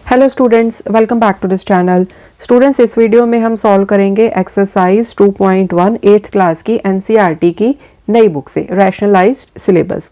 Hello students, welcome back to this channel. Students, इस video में हम सॉल्व करेंगे एक्सरसाइज 2.1 8th क्लास की एनसीईआरटी की नई बुक से रैशनलाइज्ड सिलेबस।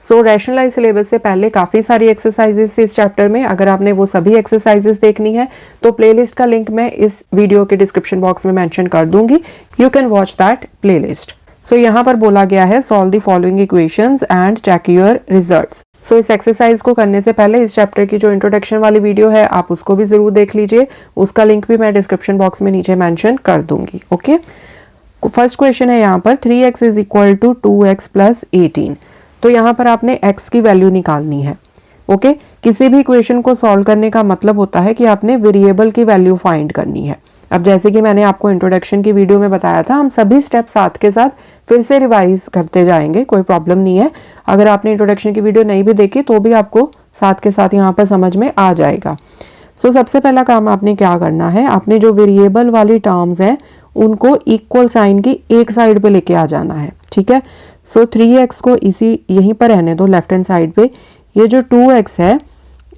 रैशनलाइज्ड सिलेबस से पहले काफ़ी सारी एक्सरसाइजेस थी इस चैप्टर में। अगर आपने वो सभी एक्सरसाइजेस देखनी है तो प्लेलिस्ट का लिंक मैं इस वीडियो के डिस्क्रिप्शन बॉक्स में मेंशन कर दूंगी। You can watch that playlist. यहाँ पर बोला गया है solve the following equations and check your results. इस एक्सरसाइज को करने से पहले इस चैप्टर की जो इंट्रोडक्शन वाली वीडियो है आप उसको भी जरूर देख लीजिए। उसका लिंक भी मैं डिस्क्रिप्शन बॉक्स में नीचे मेंशन कर दूंगी। ओके, फर्स्ट क्वेश्चन है यहाँ पर 3x is equal to 2x plus 18। तो यहाँ पर आपने x की वैल्यू निकालनी है। ओके, किसी भी इक्वेशन को सॉल्व करने का मतलब होता है कि आपने वेरिएबल की वैल्यू फाइंड करनी है। अब जैसे कि मैंने आपको इंट्रोडक्शन की वीडियो में बताया था, हम सभी स्टेप साथ के साथ फिर से रिवाइज करते जाएंगे, कोई प्रॉब्लम नहीं है। अगर आपने इंट्रोडक्शन की वीडियो नहीं भी देखी तो भी आपको साथ के साथ यहाँ पर समझ में आ जाएगा। सबसे पहला काम आपने क्या करना है, आपने जो वेरिएबल वाली टर्म्स हैं उनको इक्वल साइन की एक साइड पे लेके आ जाना है। ठीक है, 3x को इसी यहीं पर रहने दो लेफ्ट हैंड साइड पे। ये जो 2x है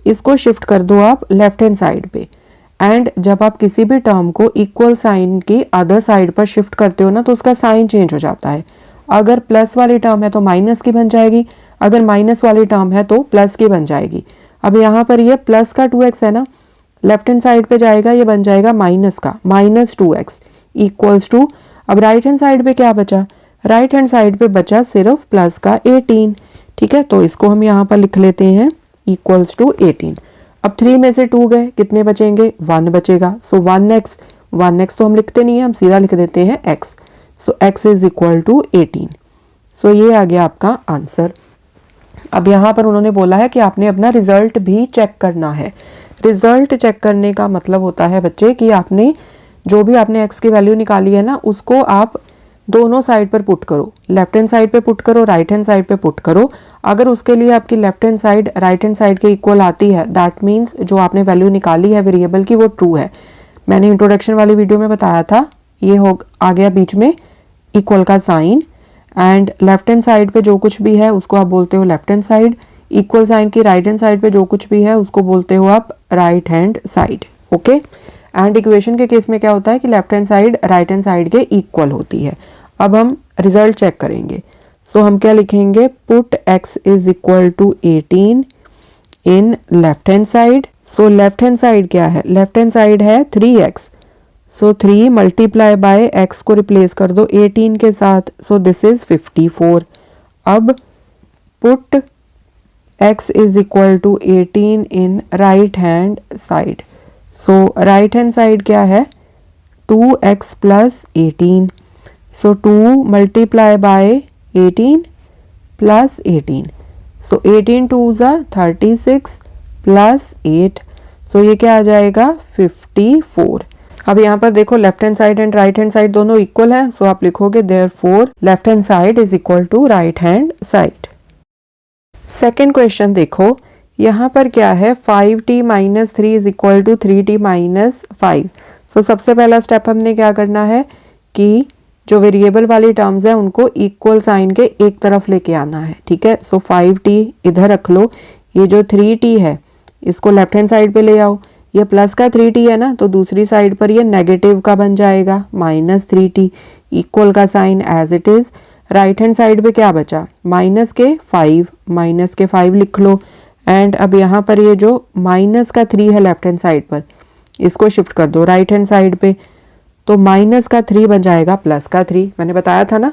इसको शिफ्ट कर दो आप लेफ्ट हैंड साइड पे। एंड जब आप किसी भी टर्म को इक्वल साइन की अदर साइड पर शिफ्ट करते हो ना तो उसका साइन चेंज हो जाता है। अगर प्लस वाली टर्म है तो माइनस की बन जाएगी, अगर माइनस वाली टर्म है तो प्लस की बन जाएगी। अब यहाँ पर ये प्लस का 2x है ना, लेफ्ट हैंड साइड पे जाएगा, ये बन जाएगा माइनस का -2x इक्वल्स टू। अब राइट हैंड साइड पे क्या बचा, राइट हैंड साइड पे बचा सिर्फ प्लस का 18। ठीक है, तो इसको हम यहाँ पर लिख लेते हैं इक्वल्स टू 18। अब 3 में से 2 गए, कितने बचेंगे, 1 बचेगा। 1x तो हम लिखते नहीं है, हम सीधा लिख देते हैं x। x is equal to 18। ये आ गया आपका आंसर। अब यहाँ पर उन्होंने बोला है कि आपने अपना रिजल्ट भी चेक करना है। रिजल्ट चेक करने का मतलब होता है बच्चे कि आपने जो भी आपने x की वैल्यू निकाली है ना उसको आप दोनों साइड पर पुट करो, लेफ्ट हैंड साइड पे पुट करो, राइट हैंड साइड पे पुट करो। अगर उसके लिए आपकी left hand side right hand side के इक्वल आती है, दैट मीन्स जो आपने वैल्यू निकाली है वेरिएबल की वो ट्रू है। मैंने इंट्रोडक्शन वाली वीडियो में बताया था, ये हो आ गया बीच में इक्वल का sign. And left hand side पे जो कुछ भी है उसको आप बोलते हो left hand side. Equal sign की राइट हैंड साइड पे जो कुछ भी है उसको बोलते हो आप right hand side. Okay, and equation के केस में क्या होता है कि left hand side right hand side के इक्वल होती है। अब हम रिजल्ट चेक करेंगे। हम क्या लिखेंगे, put x is equal to 18 in left hand side. Left hand side क्या है, लेफ्ट हैंड साइड है 3x। 3 मल्टीप्लाई बाय x को रिप्लेस कर दो 18 के साथ, दिस इज 54। अब put x is equal to 18 in right hand side. Right hand side क्या है, 2x plus 18। 2 multiply by 18 plus 18। 18 2s are 36 plus 8। ये क्या आ जाएगा 54। अब यहाँ पर देखो left hand side and right hand side दोनों इक्वल हैं, आप लिखोगे therefore left hand side is equal to right hand side. Second question देखो, यहाँ पर क्या है 5t minus 3 is equal to 3t minus 5। सबसे पहला स्टेप हमने क्या करना है कि जो वेरिएबल वाली टर्म्स है उनको इक्वल साइन के एक तरफ लेके आना है। ठीक है, 5t इधर रख लो, ये जो 3t है इसको लेफ्ट हैंड साइड पे ले आओ। ये प्लस का 3t है ना, तो दूसरी साइड पर ये नेगेटिव का बन जाएगा -3t इक्वल का sign as it is. Right hand side पे क्या बचा, माइनस के 5 लिख लो। एंड अब यहाँ पर ये जो माइनस का 3 है लेफ्ट हैंड साइड पर इसको शिफ्ट कर दो राइट हैंड साइड पे, तो माइनस का 3 बन जाएगा प्लस का 3। मैंने बताया था ना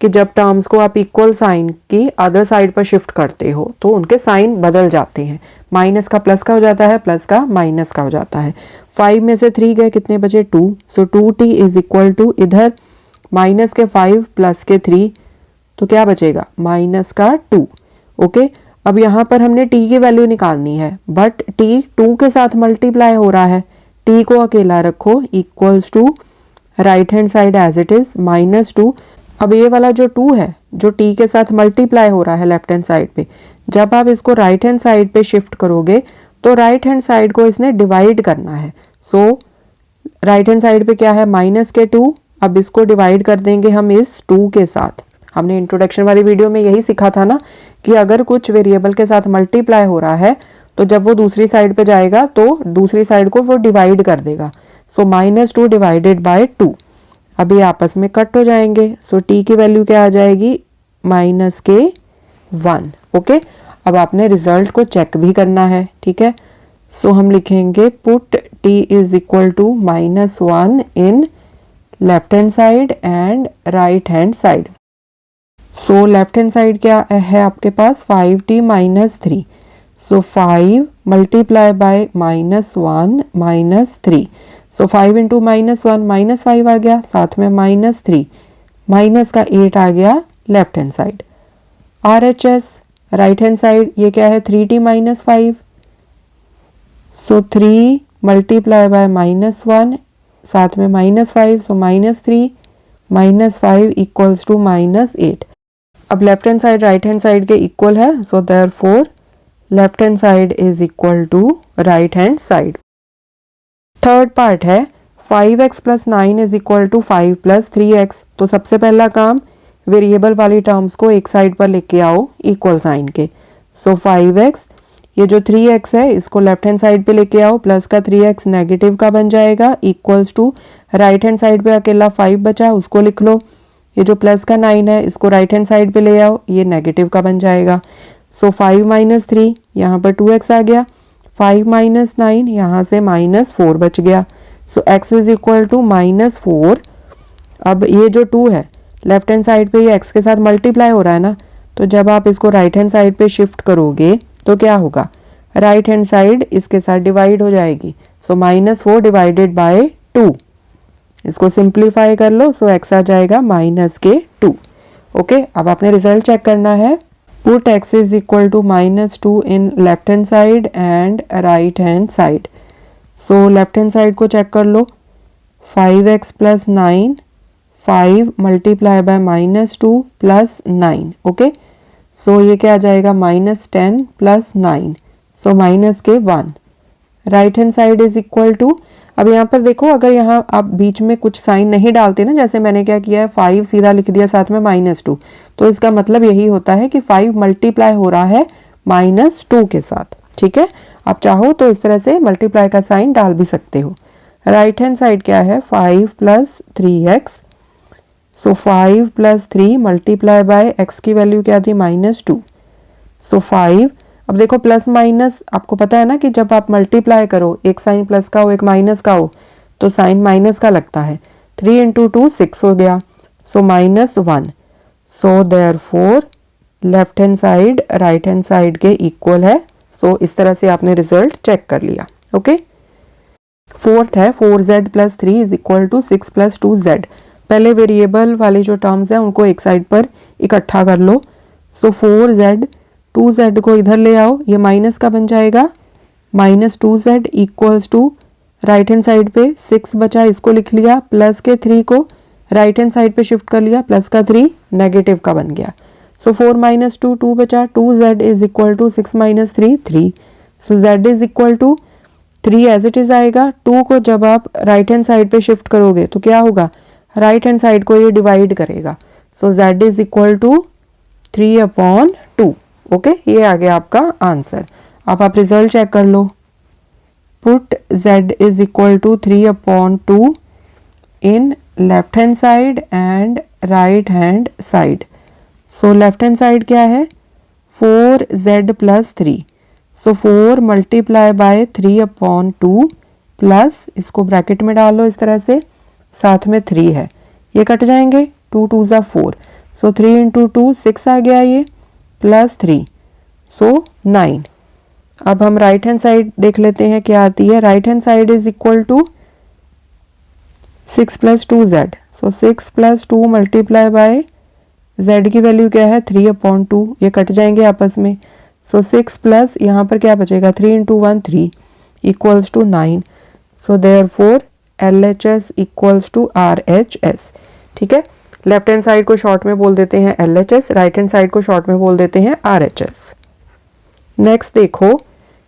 कि जब टर्म्स को आप इक्वल साइन की अदर साइड पर शिफ्ट करते हो तो उनके साइन बदल जाते हैं, माइनस का प्लस का हो जाता है, प्लस का माइनस का हो जाता है। 5 में से 3 गए, कितने बचे 2। 2t इज इक्वल टू इधर माइनस के 5 प्लस के 3, तो क्या बचेगा माइनस का 2। ओके, अब यहाँ पर हमने t की वैल्यू निकालनी है, बट t 2 के साथ मल्टीप्लाई हो रहा है, t को अकेला रखो equals to right hand side as it is -2। अब ये वाला जो 2 है जो t के साथ मल्टीप्लाई हो रहा है लेफ्ट हैंड साइड पे, जब आप इसको राइट हैंड साइड पे शिफ्ट करोगे तो राइट हैंड साइड को इसने डिवाइड करना है। राइट हैंड साइड पे क्या है माइनस के 2, अब इसको डिवाइड कर देंगे हम इस 2 के साथ। हमने इंट्रोडक्शन वाली वीडियो में यही सीखा था ना कि अगर कुछ वेरिएबल के साथ मल्टीप्लाई हो रहा है तो जब वो दूसरी साइड पे जाएगा तो दूसरी साइड को वो डिवाइड कर देगा। सो -2 डिवाइडेड बाय 2, अब ये आपस में कट हो जाएंगे। सो t की वैल्यू क्या आ जाएगी, -1। ओके, अब आपने रिजल्ट को चेक भी करना है, ठीक है। सो हम लिखेंगे put t is equal to -1 in left hand side and right hand side. So left hand side क्या है आपके पास, 5t - 3। So 5 multiply by -1 -3। So 5 into -1 -5 आ गया, साथ में -3 माइनस का 8 आ गया left hand side. RHS right hand side ये क्या है, 3t - 5। सो 3 मल्टीप्लाई बाय -1 साथ में -5, सो -3 -5 इक्वल्स टू -8। अब left hand side right hand side के इक्वल है, so therefore left hand side is equal to right hand side. Third part है 5x + 9 is equal to 5 + 3x। तो सबसे पहला काम वेरिएबल वाली टर्म्स को एक साइड पर लेके आओ इक्वल साइन के। सो 5x, ये जो 3x है इसको लेफ्ट हैंड साइड पे लेके आओ, प्लस का 3x नेगेटिव का बन जाएगा, equals to right hand side पे अकेला 5 बचा उसको लिख लो। ये जो प्लस का 9 है इसको राइट हैंड साइड पे ले आओ, ये नेगेटिव का बन जाएगा। सो 5 - 3 यहाँ पर 2x आ गया, 5 - 9 यहाँ से -4 बच गया। सो x इज इक्वल टू -4। अब ये जो 2 है लेफ्ट हैंड साइड पे ये x के साथ मल्टीप्लाई हो रहा है ना, तो जब आप इसको राइट हैंड साइड पे शिफ्ट करोगे तो क्या होगा, राइट हैंड साइड इसके साथ डिवाइड हो जाएगी। सो -4 डिवाइडेड बाय 2, इसको सिंप्लीफाई कर लो, सो x आ जाएगा -2। ओके, अब आपने रिजल्ट चेक करना है। Put x is equal to -2 in left hand side and right hand side. So left hand side को चेक कर लो, 5x + 9, 5 multiply by -2 + 9। Okay, so ये क्या आ जाएगा, -10 + 9, so -1। Right hand side is equal to, अब यहाँ पर देखो अगर यहाँ आप बीच में कुछ साइन नहीं डालते ना, जैसे मैंने क्या किया है 5 सीधा लिख दिया साथ में -2, तो इसका मतलब यही होता है कि 5 मल्टीप्लाई हो रहा है -2 के साथ, ठीक है। आप चाहो तो इस तरह से मल्टीप्लाई का साइन डाल भी सकते हो। राइट हैंड साइड क्या है, 5 + 3x। So 5 + 3 multiply by x की वैल्यू क्या थी, -2। सो 5, अब देखो प्लस माइनस आपको पता है ना कि जब आप मल्टीप्लाई करो एक साइन प्लस का हो एक माइनस का हो तो साइन माइनस का लगता है। 3 × 2 6 हो गया, सो -1। सो therefore left hand side right hand side के इक्वल है। सो इस तरह से आपने रिजल्ट चेक कर लिया। ओके, फोर्थ है 4z + 3 is equal to 6 + 2z। पहले वेरिएबल वाली जो टर्म्स है उनको एक साइड पर इकट्ठा कर लो। सो 4z, 2z को इधर ले आओ, ये माइनस का बन जाएगा, -2z equals to right hand side पे 6 बचा इसको लिख लिया, प्लस के 3 को राइट हैंड साइड पे शिफ्ट कर लिया, प्लस का 3 नेगेटिव का बन गया। सो 4 - 2 2 बचा, 2z is equal to 6 - 3 3। So z is equal to 3 as it is आएगा। 2 को जब आप राइट हैंड साइड पे शिफ्ट करोगे तो क्या होगा, राइट हैंड साइड को ये डिवाइड करेगा। So z is equal to 3/2। Okay, ये आ गया आपका आंसर। अब आप रिजल्ट चेक कर लो। Put z is equal to 3/2 in left hand side and right hand side. So left hand side क्या है, 4z + 3। So 4 multiply by 3/2 plus, इसको ब्रैकेट में डालो इस तरह से, साथ में 3 है, ये कट जाएंगे, 2 × 2 = 4। सो 3 × 2 6 आ गया ये, प्लस 3, सो 9। अब हम राइट हैंड साइड देख लेते हैं क्या आती है। Right hand side is equal to 6 + 2z। So 6 + 2 multiply by z की वैल्यू क्या है, 3/2, ये कट जाएंगे आपस में। सो 6 प्लस यहाँ पर क्या बचेगा, 3 × 1 3 equals to 9। So therefore LHS equals to RHS। ठीक है, लेफ्ट हैंड साइड को शॉर्ट में बोल देते हैं LHS, राइट हैंड साइड को शॉर्ट में बोल देते हैं RHS। नेक्स्ट देखो,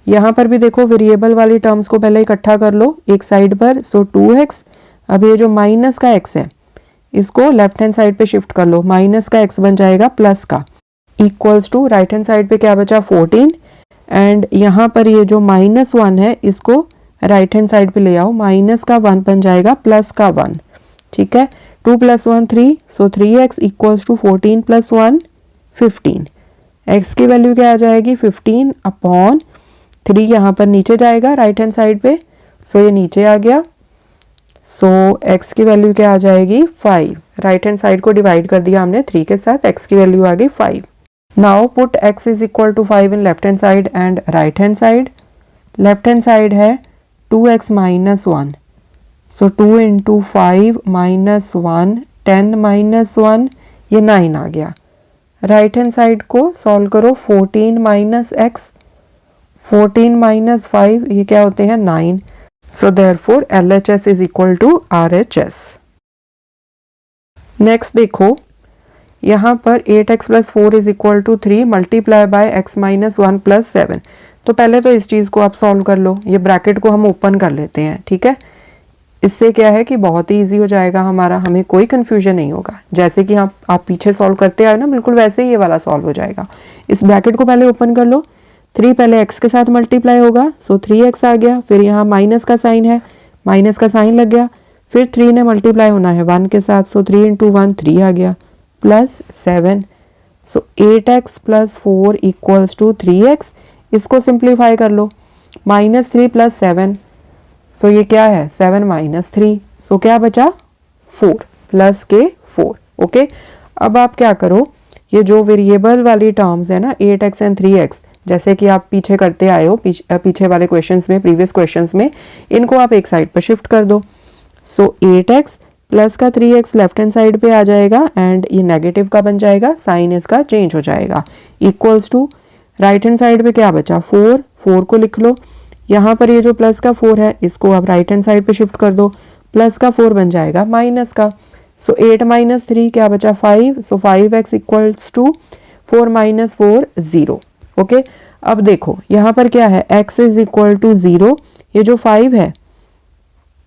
यहाँ पर भी देखो वेरिएबल वाली टर्म्स को पहले इकट्ठा कर लो एक साइड पर। सो 2x, अब ये जो माइनस का x है इसको लेफ्ट हैंड साइड पे शिफ्ट कर लो, माइनस का x बन जाएगा प्लस का, equals to right hand side पे क्या बचा 14 एंड यहाँ पर ये जो -1 है इसको राइट हैंड साइड पे ले आओ, माइनस का 1 बन जाएगा प्लस का 1, ठीक है। 2 + 1 3, so 3x equals to 14 + 1 15। x की वैल्यू क्या आ जाएगी 15 अपॉन 3, यहाँ पर नीचे जाएगा राइट हैंड साइड पे, सो ये नीचे आ गया। सो x की वैल्यू क्या आ जाएगी 5, राइट हैंड साइड को डिवाइड कर दिया हमने 3 के साथ, x की वैल्यू आ गई 5। Now put x is equal to 5 in left hand side and right hand side. Left hand side है 2x - 1, सो 2 × 5 - 1 10 - 1, ये 9 आ गया। राइट हैंड साइड को सॉल्व करो, 14 - x, 14 - 5 ये क्या होते हैं 9, so therefore LHS is equal to RHS। Next देखो, यहाँ पर 8x + 4 is equal to 3 multiply by x - 1 + 7। तो पहले तो इस चीज़ को आप सॉल्व कर लो, ये ब्रैकेट को हम ओपन कर लेते हैं, ठीक है। इससे क्या है कि बहुत ही ईजी हो जाएगा हमारा, हमें कोई कन्फ्यूजन नहीं होगा। जैसे कि आप पीछे सॉल्व करते आए ना, बिल्कुल वैसे ही ये वाला सॉल्व हो जाएगा। इस ब्रैकेट को पहले ओपन कर लो, 3 पहले x के साथ मल्टीप्लाई होगा, सो 3x आ गया, फिर यहाँ माइनस का साइन है, माइनस का साइन लग गया, फिर 3 ने मल्टीप्लाई होना है 1 के साथ, सो 3 × 1 3 आ गया, plus 7, so 8x + 4 equals to 3x। इसको सिंप्लीफाई कर लो, -3 + 7, सो ये क्या है 7 - 3, सो क्या बचा 4 प्लस के 4, ओके। अब आप क्या करो, ये जो वेरिएबल वाली टर्म्स है ना 8x एंड 3x, जैसे कि आप पीछे करते आए हो, पीछे वाले क्वेश्चंस में, प्रीवियस क्वेश्चंस में, इनको आप एक साइड पर शिफ्ट कर दो। सो 8x प्लस का 3x लेफ्ट हैंड साइड पे आ जाएगा एंड ये नेगेटिव का बन जाएगा, साइन इसका चेंज हो जाएगा, equals to right hand side पे क्या बचा 4, 4 को लिख लो। यहाँ पर ये जो प्लस का 4 है इसको आप राइट हैंड साइड पे शिफ्ट कर दो, प्लस का 4 बन जाएगा माइनस का, सो 8 - 3 क्या बचा 5, सो 5x इक्वल्स टू 4 - 4 0, ओके। अब देखो यहाँ पर क्या है x इज इक्वल टू 0, ये जो 5 है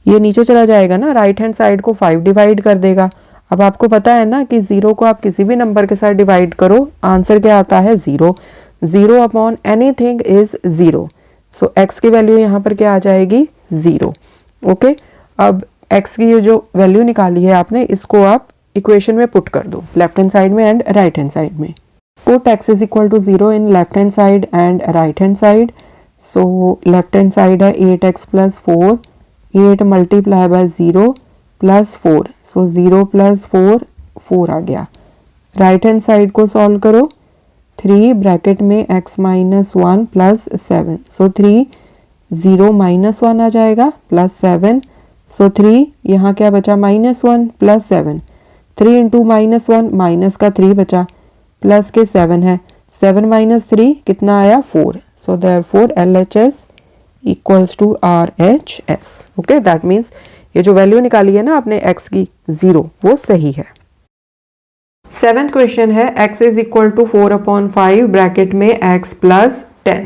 ये नीचे चला जाएगा ना, राइट हैंड साइड को 5 डिवाइड कर देगा। अब आपको पता है ना कि 0 को आप किसी भी नंबर के साथ डिवाइड करो, आंसर क्या आता है 0, 0 upon anything is 0, so x की वैल्यू यहाँ पर क्या आ जाएगी 0, ओके। अब x की ये जो वैल्यू निकाली है आपने, इसको आप इक्वेशन में पुट कर दो, लेफ्ट हैंड साइड में एंड राइट हैंड साइड में। Put x is equal to 0 in left hand side and right hand side, so left hand side है 8x + 4, 8 मल्टीप्लाई बाय 0 + 4, सो 0 + 4 4 आ गया। राइट हैंड साइड को solve करो, 3 bracket में x - 1 + 7, सो 3 0 - 1 आ जाएगा plus 7, सो 3 यहाँ क्या बचा -1 + 7, 3 × -1 माइनस का 3 बचा, प्लस के 7 है, 7 - 3 कितना आया 4, so therefore LHS equals to RHS, okay. That means ये जो वैल्यू निकाली है ना आपने x की 0, वो सही है। 7th क्वेश्चन है x is equal to 4/5 bracket में x + 10।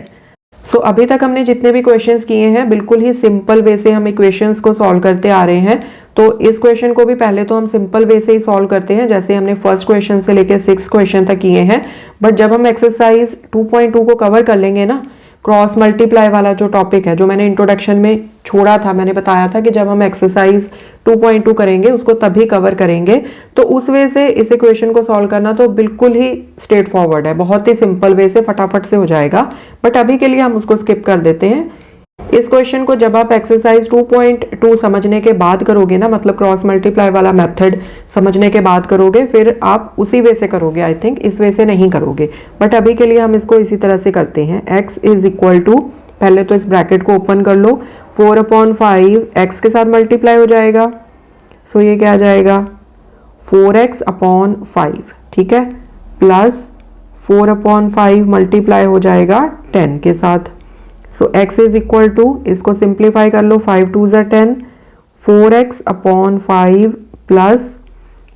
सो अभी तक हमने जितने भी क्वेश्चंस किए हैं बिल्कुल ही सिंपल वे से हम इक्वेशंस को सॉल्व करते आ रहे हैं। तो इस क्वेश्चन को भी पहले तो हम सिंपल वे से ही सॉल्व करते हैं, जैसे हमने फर्स्ट क्वेश्चन से लेकर 6th क्वेश्चन तक किए हैं। बट जब हम एक्सरसाइज 2.2 को कवर कर लेंगे ना, क्रॉस मल्टीप्लाई वाला जो टॉपिक है, जो मैंने इंट्रोडक्शन में छोड़ा था, मैंने बताया था कि जब हम एक्सरसाइज 2.2 करेंगे उसको तभी कवर करेंगे। तो उस वे से इस इक्वेशन को सॉल्व करना तो बिल्कुल ही स्ट्रेट फॉरवर्ड है, बहुत ही सिंपल वे से फटाफट से हो जाएगा। बट अभी के लिए हम उसको स्किप कर देते हैं। इस क्वेश्चन को जब आप एक्सरसाइज 2.2 समझने के बाद करोगे ना, मतलब क्रॉस मल्टीप्लाई वाला मेथड समझने के बाद करोगे, फिर आप उसी वे से करोगे। आई थिंक इस वे से नहीं करोगे, बट अभी के लिए हम इसको इसी तरह से करते हैं। x इज इक्वल टू, पहले तो इस ब्रैकेट को ओपन कर लो, 4/5 x के साथ मल्टीप्लाई हो जाएगा, सो ये क्या आ जाएगा 4x/5, ठीक है, प्लस 4/5 मल्टीप्लाई हो जाएगा 10 के साथ, सो x इज इक्वल टू, इसको सिंप्लीफाई कर लो, 5 2 ज़ा 10, 4x/5 प्लस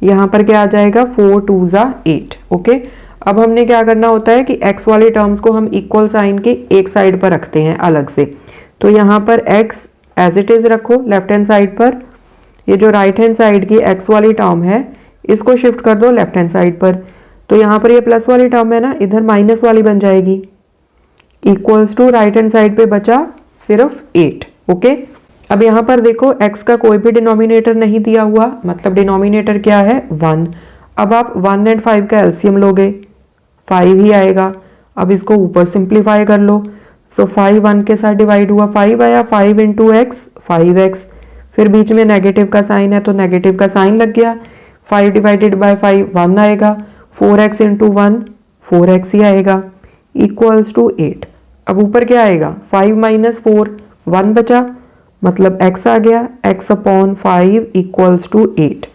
यहाँ पर क्या आ जाएगा 4 2 ज़ा 8, ओके। अब हमने क्या करना होता है कि x वाली टर्म्स को हम इक्वल साइन के एक साइड पर रखते हैं अलग से। तो यहाँ पर x एज इट इज रखो लेफ्ट हैंड साइड पर, ये जो राइट हैंड साइड की x वाली टर्म है इसको शिफ्ट कर दो लेफ्ट हैंड साइड पर। तो यहाँ पर ये प्लस वाली टर्म है ना, इधर माइनस वाली बन जाएगी, equals to right hand side पे बचा सिर्फ 8। ओके, अब यहाँ पर देखो x का कोई भी डिनोमिनेटर नहीं दिया हुआ, मतलब डिनोमिनेटर क्या है 1। अब आप 1 एंड 5 का एलसीएम लोगे 5 ही आएगा। अब इसको ऊपर सिंप्लीफाई कर लो। सो 5 1 के साथ डिवाइड हुआ 5 आया, 5 इंटू एक्स 5x, फिर बीच में नेगेटिव का साइन है तो नेगेटिव का साइन लग गया। 5 डिवाइडेड बाय 5 1 आएगा, 4x इंटू 1 4x ही आएगा, इक्वल्स टू 8। अब ऊपर क्या आएगा 5 माइनस 4 1 बचा, मतलब x आ गया, x upon 5 equals to 8।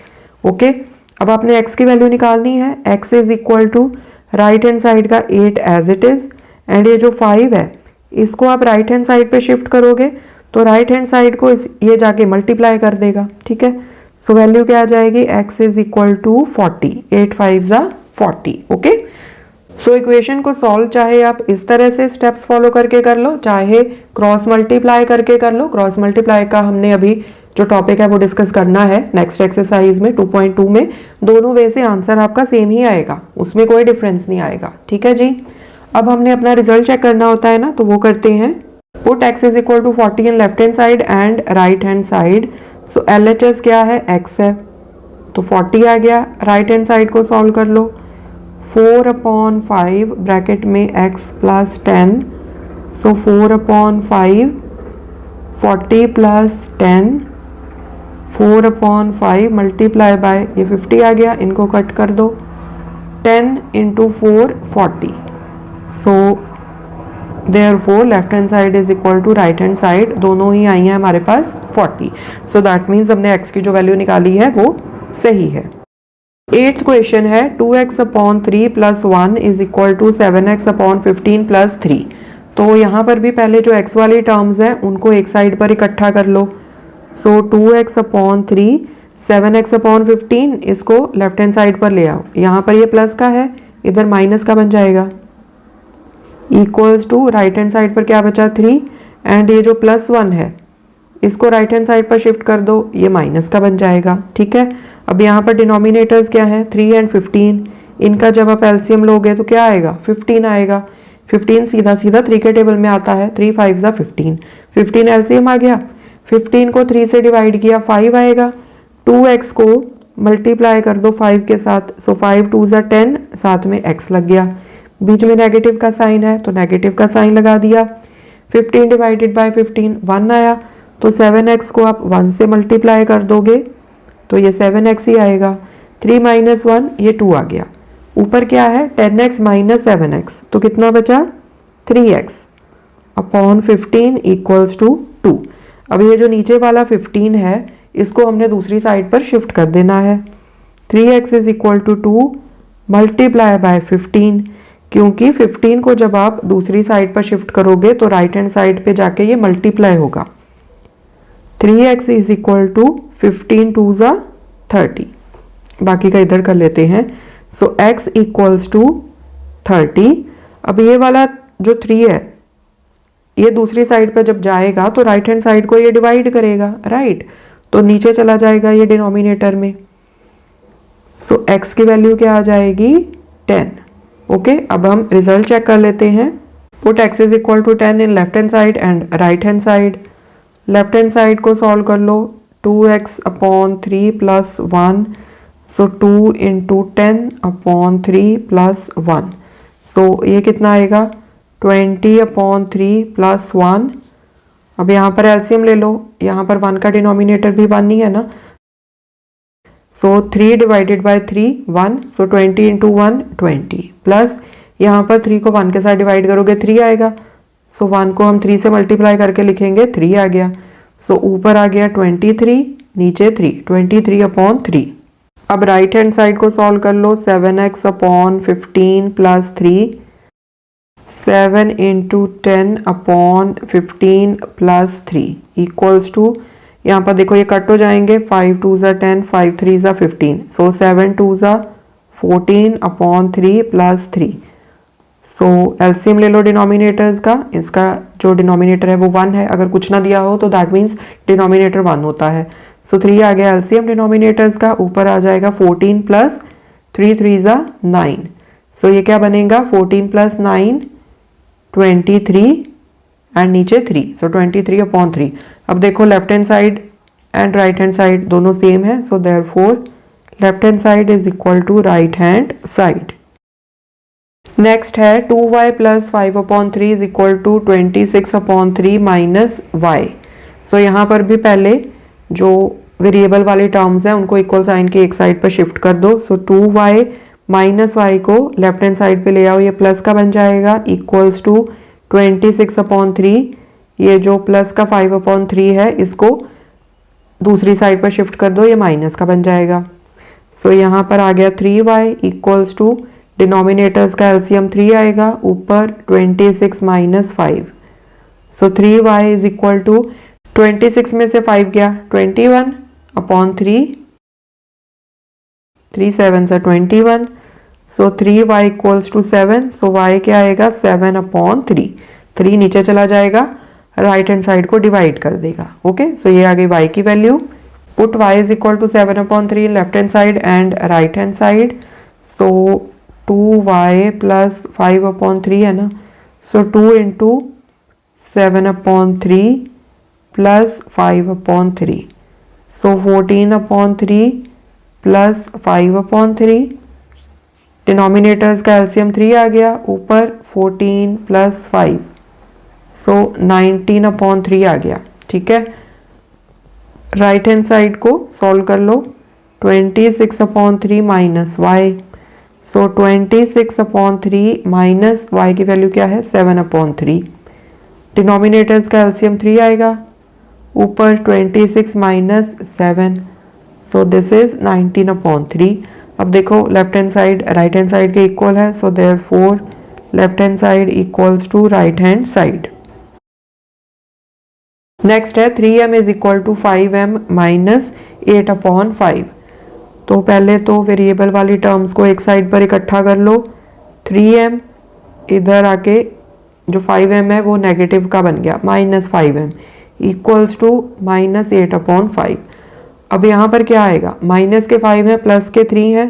Okay, अब आपने x की वैल्यू निकालनी है। x is equal to right hand side का 8 एज इट इज, एंड ये जो 5 है इसको आप राइट हैंड साइड पे शिफ्ट करोगे तो राइट हैंड साइड को ये जाके मल्टीप्लाई कर देगा। ठीक है, सो वैल्यू क्या आ जाएगी, x इज इक्वल टू 40, 8 5 जा 40। ओके, सो इक्वेशन को सॉल्व चाहे आप इस तरह से स्टेप्स फॉलो करके कर लो, चाहे क्रॉस मल्टीप्लाई करके कर लो। क्रॉस मल्टीप्लाई का हमने अभी जो टॉपिक है वो डिस्कस करना है नेक्स्ट एक्सरसाइज में 2.2 में। दोनों वे से आंसर आपका सेम ही आएगा, उसमें कोई डिफरेंस नहीं आएगा। ठीक है जी, अब हमने अपना रिजल्ट चेक करना होता है ना, तो वो करते हैं। Put x is equal to 40 in left hand side and right hand side. So LHS क्या है, x है, तो 40 आ गया। राइट हैंड साइड को सॉल्व कर लो, 4 अपॉन 5 ब्रैकेट में x plus 10, so 4 upon 5 40 plus 10, 4 upon 5 multiply by ये 50 आ गया, इनको कट कर दो, 10 into 4 40। So therefore left hand side is equal to right hand side, दोनों ही आई हैं हमारे पास 40। सो दैट मीन्स हमने x की जो वैल्यू निकाली है वो सही है। 8th क्वेश्चन है 2x upon 3 plus 1 is equal to 7x upon 15 plus 3। तो यहाँ पर भी पहले जो x वाली टर्म्स हैं उनको एक साइड पर इकट्ठा कर लो। सो 2x अपॉन 3 7x अपॉन 15 इसको लेफ्ट हैंड साइड पर ले आओ। यहाँ पर ये प्लस का है, इधर माइनस का बन जाएगा, equals to right hand side पर क्या बचा 3, एंड ये जो प्लस 1 है इसको राइट हैंड साइड पर शिफ्ट कर दो, ये माइनस का बन जाएगा। ठीक है, अब यहाँ पर डिनोमिनेटर्स क्या है 3 एंड 15, इनका जब आप एलसीएम लोगे तो क्या आएगा 15 आएगा। 15 सीधा सीधा 3 के टेबल में आता है, 3 5 जा 15, 15 एलसीएम आ गया। 15 को 3 से डिवाइड किया 5 आएगा, 2x को मल्टीप्लाई कर दो 5 के साथ, सो 5 2 जा 10, साथ में x लग गया, बीच में नेगेटिव का साइन है तो नेगेटिव का साइन लगा दिया। 15 डिवाइडेड बाय 15 1 आया, तो 7x को आप 1 से मल्टीप्लाई कर दोगे तो ये 7x ही आएगा। 3 माइनस 1 ये 2 आ गया, ऊपर क्या है 10x माइनस 7x, तो कितना बचा 3x अपॉन 15 इक्वल्स टू 2। अब ये जो नीचे वाला 15 है इसको हमने दूसरी साइड पर शिफ्ट कर देना है। 3x is equal to 2 multiply by 15, क्योंकि 15 को जब आप दूसरी साइड पर शिफ्ट करोगे तो राइट हैंड साइड पे जाके ये मल्टीप्लाई होगा। 3x इज इक्वल टू 15 2 जा 30, बाकी का इधर कर लेते हैं। सो x इक्वल्स टू 30। अब ये वाला जो 3 है ये दूसरी साइड पर जब जाएगा तो राइट हैंड साइड को ये डिवाइड करेगा, राइट, तो नीचे चला जाएगा ये डिनोमिनेटर में। सो x की वैल्यू क्या आ जाएगी 10। ओके, अब हम रिजल्ट चेक कर लेते हैं। Put x is equal to 10 in left hand side and right hand side. Left hand side को सॉल्व कर लो, 2x upon 3 plus 1, so 2 into 10 upon 3 plus 1, so ये कितना आएगा 20 अपॉन 3 प्लस 1। अब यहाँ पर एलसीएम ले लो, यहाँ पर 1 का डिनोमिनेटर भी 1 ही है ना, सो 3 divided by 3 1, so 20 into 1 20, plus यहाँ पर 3 को 1 के साथ डिवाइड करोगे 3 आएगा, सो 1 को हम 3 से मल्टीप्लाई करके लिखेंगे 3 आ गया। सो ऊपर आ गया 23, नीचे 3, 23 अपॉन 3। अब राइट हैंड साइड को सॉल्व कर लो, 7x upon 15 plus 3, 7 into 10 upon 15 plus 3 equals to, यहाँ पर देखो ये कट हो जाएंगे, 5 2 जा 10, 5 3 जा 15, सो 7 2 जा 14 अपॉन 3 प्लस 3। सो एलसीएम ले लो डिनोमिनेटर्स का, इसका जो डिनोमिनेटर है वो 1 है, अगर कुछ ना दिया हो तो दैट मीन्स डिनोमिनेटर 1 होता है। सो 3 आ गया एलसीएम डिनोमिनेटर्स का, ऊपर आ जाएगा 14 प्लस 3 3 जा 9, सो ये क्या बनेगा 14 प्लस 9 23 एंड नीचे 3, सो 23/3। अब देखो left hand side and right hand side दोनों सेम है, so therefore left hand side is equal to right hand side. Next है 2y plus 5/3 is equal to 26/3 minus Y. So यहाँ पर भी पहले जो वेरिएबल वाले टर्म्स हैं उनको इक्वल साइन के एक साइड पर शिफ्ट कर दो। सो 2y माइनस वाई को लेफ्ट हैंड साइड पे ले आओ, ये प्लस का बन जाएगा इक्वल्स टू 26/3। ये जो प्लस का 5/3 है इसको दूसरी साइड पर शिफ्ट कर दो, ये माइनस का बन जाएगा। सो यहाँ पर आ गया 3y इक्वल्स टू डिनोमिनेटर्स का एलसीएम 3 आएगा, ऊपर 26 minus 5। So 3y is equal to 26 में से 5 गया 21/3, 3 7 से 21। So 3y equals to 7। So y क्या आएगा 7/3। 3 नीचे चला जाएगा, राइट हैंड साइड को डिवाइड कर देगा। ओके, सो ये आ गई y की value. Put y is equal to 7/3 in left hand side and right hand side. So 2y plus 5/3 है ना, so 2 into 7/3 plus 5/3, so 14/3 plus 5/3। Denominators का एलसीएम 3 आ गया, ऊपर 14 प्लस 5, सो 19/3 आ गया। ठीक है, राइट हैंड साइड को सॉल्व कर लो। 26/3 माइनस वाई, सो 26/3 माइनस वाई की वैल्यू क्या है 7/3। डिनोमिनेटर्स का एलसीएम 3 आएगा, ऊपर 26 माइनस 7, सो दिस इज 19/3। अब देखो left hand side right hand side के इक्वल है, so therefore left hand side equals to right hand side. Next है 3m is equal to 5m minus 8/5। तो पहले तो वेरिएबल वाली टर्म्स को एक साइड पर इकट्ठा कर लो। 3m इधर आके जो 5m है वो नेगेटिव का बन गया, minus 5m equals to minus 8/5। अब यहाँ पर क्या आएगा, माइनस के 5 है प्लस के 3 है,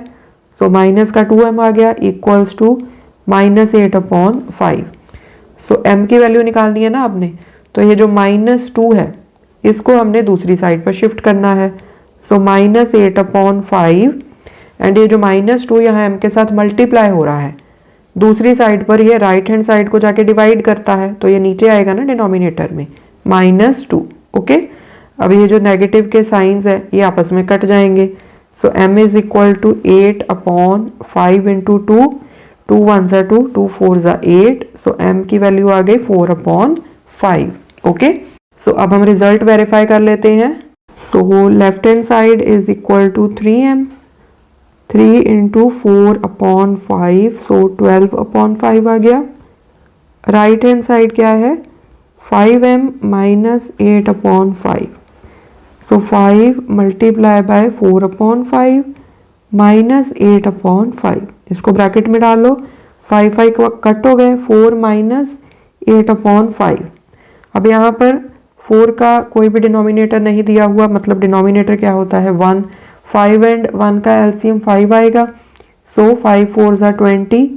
सो माइनस का 2m आ गया इक्वल्स टू माइनस 8/5। सो m की वैल्यू निकालनी है ना आपने, तो ये जो -2 है इसको हमने दूसरी साइड पर शिफ्ट करना है। सो माइनस 8/5 एंड ये जो -2 यहाँ m के साथ मल्टीप्लाई हो रहा है, दूसरी साइड पर ये राइट हैंड साइड को जाके डिवाइड करता है, तो ये नीचे आएगा ना डिनोमिनेटर में -2। ओके, अब ये जो नेगेटिव के साइंस है ये आपस में कट जाएंगे। So m is equal to 8/5 into 2, 2 1 2, 2 4 8, so m की वैल्यू आ गई 4/5। ओके, सो अब हम रिजल्ट वेरीफाई कर लेते हैं। So left hand side is equal to 3m, 3 into 4/5, so 12/5 आ गया। राइट हैंड साइड क्या है 5m minus 8/5, so 5 multiply by 4/5 minus 8/5, इसको ब्रैकेट में डालो, 5 5 कट हो गए, 4 माइनस 8/5। अब यहाँ पर 4 का कोई भी डिनोमिनेटर नहीं दिया हुआ, मतलब डिनोमिनेटर क्या होता है 1, 5 एंड 1 का एलसीएम 5 आएगा, सो 5 4 20,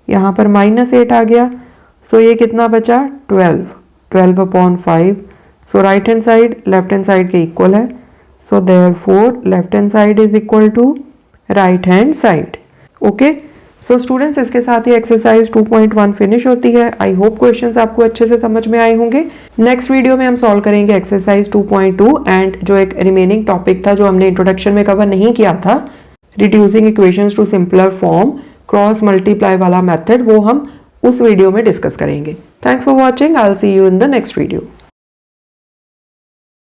यहाँ पर -8 आ गया, सो ये कितना बचा 12/5। So right hand side left hand side के इक्वल है, so therefore left hand side is equal to right hand side. Okay, so students इसके साथ ही एक्सरसाइज 2.1 फिनिश होती है। आई होप क्वेश्चंस आपको अच्छे से समझ में आए होंगे। नेक्स्ट वीडियो में हम सॉल्व करेंगे एक्सरसाइज 2.2 एंड जो एक रिमेनिंग टॉपिक था जो हमने इंट्रोडक्शन में कवर नहीं किया था, reducing equations to simpler form, cross multiply वाला मेथड, वो हम उस वीडियो में डिस्कस करेंगे। Thanks for watching, I will see you in the next video.